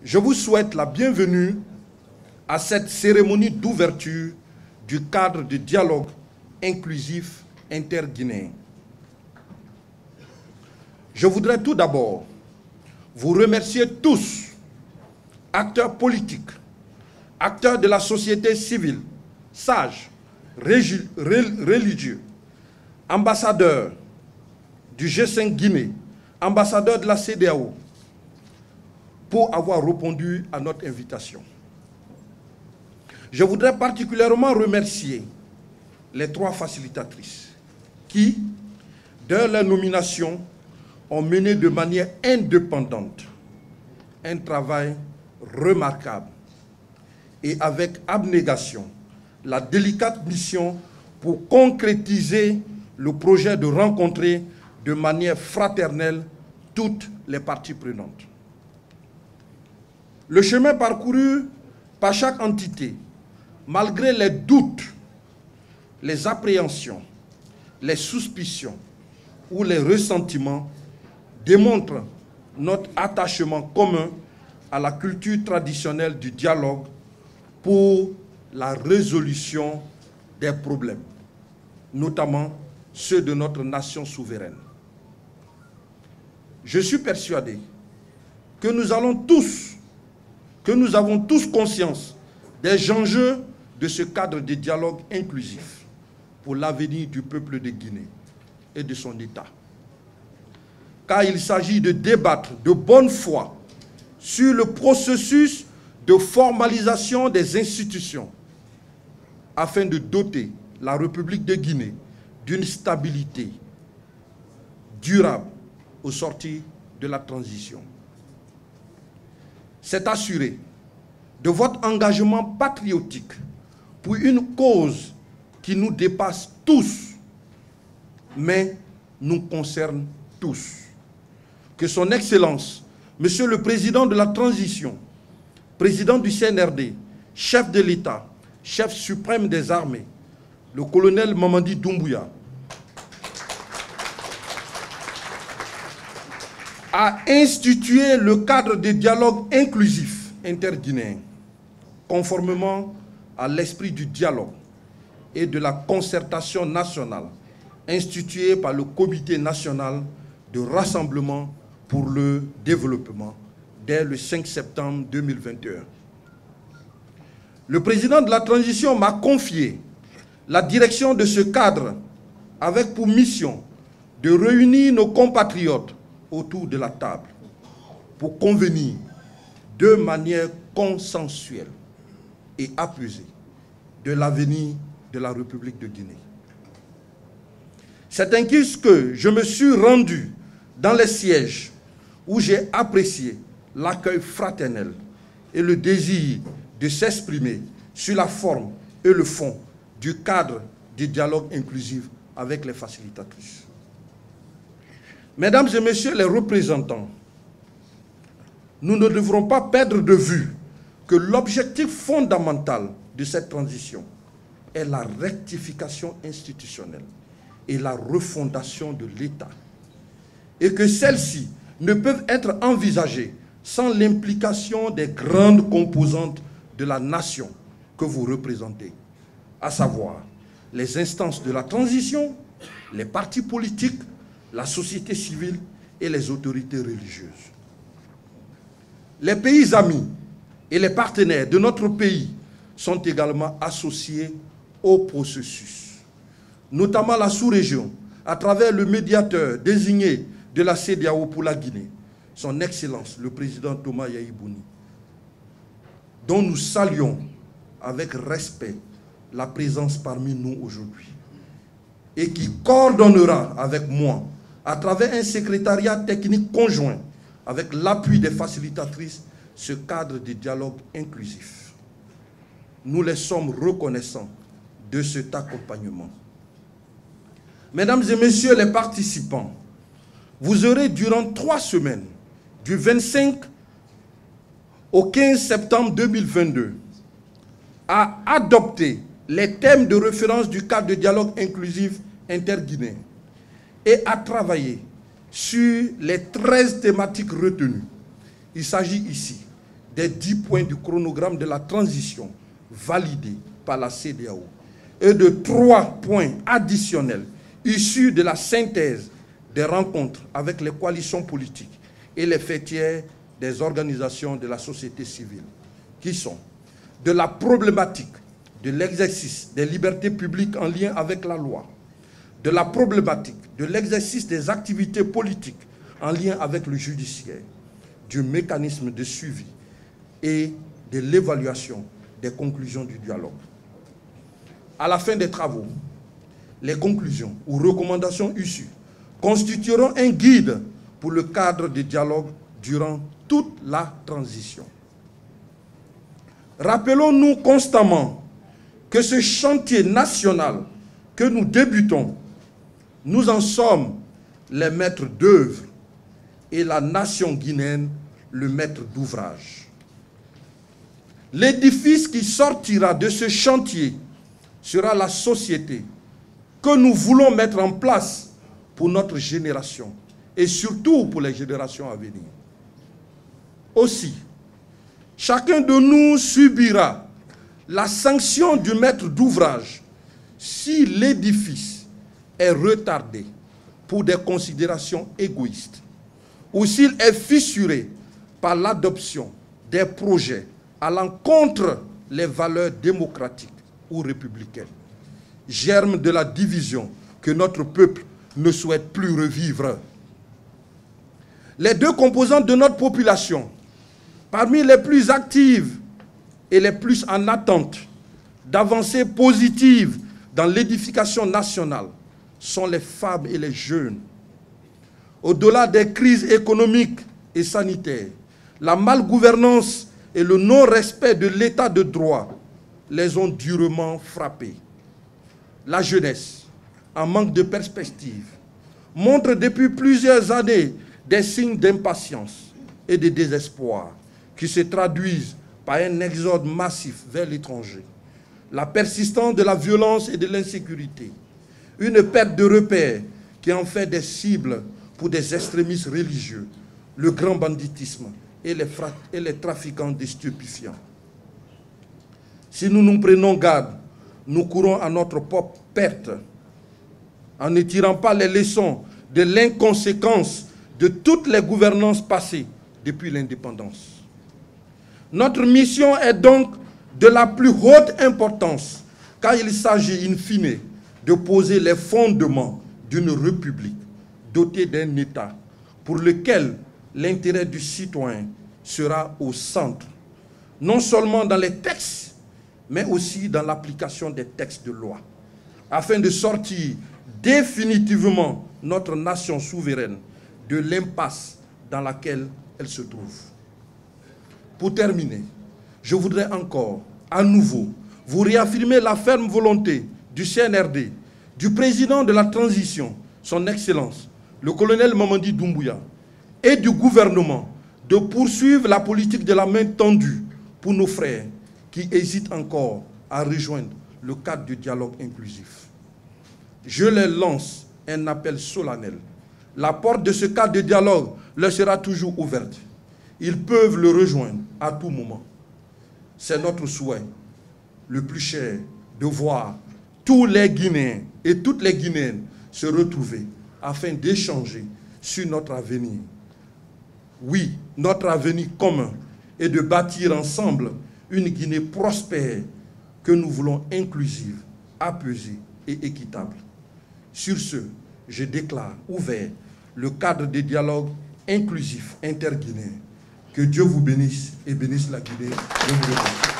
je vous souhaite la bienvenue à cette cérémonie d'ouverture du cadre de dialogue inclusif interguinéen. Je voudrais tout d'abord vous remercier tous, acteurs politiques, acteurs de la société civile, sages, religieux, ambassadeurs du G5 Guinée, ambassadeurs de la CEDEAO, pour avoir répondu à notre invitation. Je voudrais particulièrement remercier les 3 facilitatrices qui, dans leur nomination, ont mené de manière indépendante un travail remarquable et avec abnégation la délicate mission pour concrétiser le projet de rencontrer de manière fraternelle toutes les parties prenantes. Le chemin parcouru par chaque entité, malgré les doutes, les appréhensions, les suspicions ou les ressentiments, démontre notre attachement commun à la culture traditionnelle du dialogue pour la résolution des problèmes, notamment ceux de notre nation souveraine. Je suis persuadé que nous avons tous conscience des enjeux de ce cadre de dialogue inclusif pour l'avenir du peuple de Guinée et de son État. Car il s'agit de débattre de bonne foi sur le processus de formalisation des institutions afin de doter la République de Guinée d'une stabilité durable au sortir de la transition. C'est assuré de votre engagement patriotique pour une cause qui nous dépasse tous, mais nous concerne tous. Que son Excellence, Monsieur le Président de la Transition, Président du CNRD, chef de l'État, chef suprême des armées, le colonel Mamadi Doumbouya, a institué le cadre de dialogue inclusif interguinéen, conformément à l'esprit du dialogue et de la concertation nationale instituée par le Comité national de rassemblement pour le développement dès le 5 septembre 2021. Le président de la transition m'a confié la direction de ce cadre avec pour mission de réunir nos compatriotes autour de la table pour convenir de manière consensuelle et apaisée de l'avenir de la République de Guinée. C'est ainsi que je me suis rendu dans les sièges où j'ai apprécié l'accueil fraternel et le désir de s'exprimer sur la forme et le fond du cadre du dialogue inclusif avec les facilitatrices. Mesdames et messieurs les représentants, nous ne devrons pas perdre de vue que l'objectif fondamental de cette transition est la rectification institutionnelle et la refondation de l'État, et que celles-ci ne peuvent être envisagées sans l'implication des grandes composantes de la nation que vous représentez, à savoir les instances de la transition, les partis politiques, la société civile et les autorités religieuses. Les pays amis et les partenaires de notre pays sont également associés au processus, notamment la sous-région, à travers le médiateur désigné de la CEDEAO pour la Guinée, son Excellence, le président Thomas Yahibouni, dont nous saluons avec respect la présence parmi nous aujourd'hui, et qui coordonnera avec moi, à travers un secrétariat technique conjoint, avec l'appui des facilitatrices, ce cadre de dialogue inclusif. Nous les sommes reconnaissants de cet accompagnement. Mesdames et messieurs les participants, vous aurez durant 3 semaines, du 25 au 15 septembre 2022, à adopter les thèmes de référence du cadre de dialogue inclusif interguinéen et à travailler sur les 13 thématiques retenues. Il s'agit ici des 10 points du chronogramme de la transition validé par la CEDEAO et de 3 points additionnels issus de la synthèse des rencontres avec les coalitions politiques et les fêtières des organisations de la société civile, qui sont de la problématique de l'exercice des libertés publiques en lien avec la loi, de la problématique de l'exercice des activités politiques en lien avec le judiciaire, du mécanisme de suivi et de l'évaluation des conclusions du dialogue. À la fin des travaux, les conclusions ou recommandations issues constitueront un guide pour le cadre de dialogue durant toute la transition. Rappelons-nous constamment que ce chantier national que nous débutons, nous en sommes les maîtres d'œuvre et la nation guinéenne le maître d'ouvrage. L'édifice qui sortira de ce chantier sera la société que nous voulons mettre en place pour notre génération et surtout pour les générations à venir. Aussi, chacun de nous subira la sanction du maître d'ouvrage si l'édifice est retardé pour des considérations égoïstes ou s'il est fissuré par l'adoption des projets allant contre les valeurs démocratiques ou républicaines, germe de la division que notre peuple ne souhaite plus revivre. Les deux composantes de notre population, parmi les plus actives et les plus en attente d'avancées positives dans l'édification nationale, sont les femmes et les jeunes. Au-delà des crises économiques et sanitaires, la malgouvernance et le non-respect de l'état de droit les ont durement frappés. La jeunesse, en manque de perspective, montre depuis plusieurs années des signes d'impatience et de désespoir qui se traduisent par un exode massif vers l'étranger, la persistance de la violence et de l'insécurité, une perte de repères qui en fait des cibles pour des extrémistes religieux, le grand banditisme et les trafiquants de stupéfiants. Si nous nous prenons garde, nous courons à notre propre perte en ne tirant pas les leçons de l'inconséquence de toutes les gouvernances passées depuis l'indépendance. Notre mission est donc de la plus haute importance, car il s'agit in fine de poser les fondements d'une république dotée d'un État pour lequel l'intérêt du citoyen sera au centre, non seulement dans les textes, mais aussi dans l'application des textes de loi, afin de sortir définitivement notre nation souveraine de l'impasse dans laquelle elle se trouve. Pour terminer, je voudrais encore, à nouveau, vous réaffirmer la ferme volonté du CNRD, du président de la transition, son Excellence, le colonel Mamadi Doumbouya, et du gouvernement de poursuivre la politique de la main tendue pour nos frères qui hésitent encore à rejoindre le cadre du dialogue inclusif. Je leur lance un appel solennel. La porte de ce cadre de dialogue leur sera toujours ouverte. Ils peuvent le rejoindre à tout moment. C'est notre souhait le plus cher de voir tous les Guinéens et toutes les Guinéennes se retrouver afin d'échanger sur notre avenir. Oui, notre avenir commun est de bâtir ensemble une Guinée prospère que nous voulons inclusive, apaisée et équitable. Sur ce, je déclare ouvert le cadre des dialogues inclusifs interguinéens. Que Dieu vous bénisse et bénisse la Guinée. Je vous remercie.